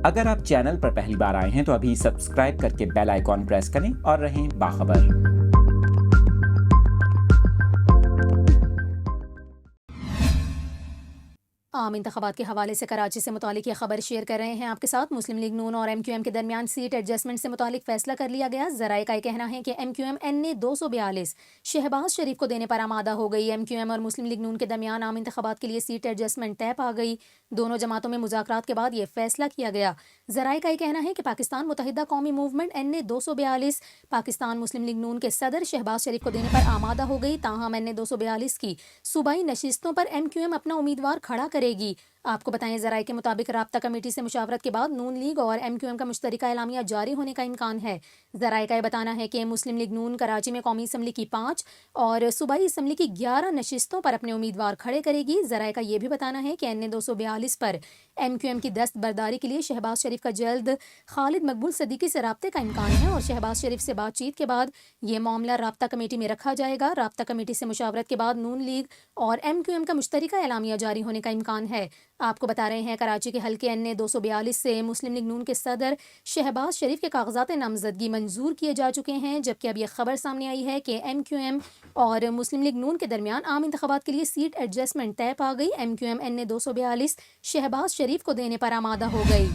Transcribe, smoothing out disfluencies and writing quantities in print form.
اگر آپ چینل پر پہلی بار آئے ہیں تو ابھی سبسکرائب کر کے بیل آئیکن پریس کریں اور رہیں باخبر۔ عام انتخابات کے حوالے سے کراچی سے متعلق یہ خبر شیئر کر رہے ہیں آپ کے ساتھ۔ مسلم لیگ نون اور ایم کیو ایم کے درمیان سیٹ ایڈجسٹمنٹ سے متعلق فیصلہ کر لیا گیا۔ ذرائع کا یہ کہنا ہے کہ ایم کیو ایم این نے 242 شہباز شریف کو دینے پر آمادہ ہو گئی۔ ایم کیو ایم اور مسلم لیگ نون کے درمیان عام انتخابات کے لیے سیٹ ایڈجسٹمنٹ طے پا گئی۔ دونوں جماعتوں میں مذاکرات کے بعد یہ فیصلہ کیا گیا۔ ذرائع کا یہ کہنا ہے کہ پاکستان متحدہ قومی موومنٹ این نے 242 پاکستان مسلم لیگ نون کے صدر شہباز شریف کو دینے پر آمادہ ہو گئی، تاہم این نے 242 کی صوبائی نشستوں پر ایم کیو ایم اپنا امیدوار کھڑا کرے گی۔ آپ کو بتائیں، ذرائع کے مطابق رابطہ کمیٹی سے مشاورت کے بعد نون لیگ اور ایم کیو ایم کا مشترکہ اعلامیہ جاری ہونے کا امکان ہے۔ ذرائع کا یہ بتانا ہے کہ مسلم لیگ نون کراچی میں قومی اسمبلی کی 5 اور صوبائی اسمبلی کی 11 نشستوں پر اپنے امیدوار کھڑے کرے گی۔ ذرائع کا یہ بھی بتانا ہے کہ این نے 242 پر ایم کیو ایم کی دستبرداری کے لیے شہباز شریف کا جلد خالد مقبول صدیقی سے رابطے کا امکان ہے اور شہباز شریف سے بات چیت کے بعد یہ معاملہ رابطہ کمیٹی میں رکھا جائے گا۔ رابطہ کمیٹی سے مشاورت کے بعد نون لیگ اور ایم کیو ایم کا مشترکہ اعلامیہ جاری ہونے کا امکان ہے۔ آپ کو بتا رہے ہیں، کراچی کے حلقے این نے 242 سے مسلم لیگ نون کے صدر شہباز شریف کے کاغذات نامزدگی منظور کیے جا چکے ہیں، جبکہ اب یہ خبر سامنے آئی ہے کہ ایم کیو ایم اور مسلم لیگ نون کے درمیان عام انتخابات کے لیے سیٹ ایڈجسٹمنٹ طے پا گئی۔ ایم کیو ایم این نے 242 شہباز شریف کو دینے پر آمادہ ہو گئی۔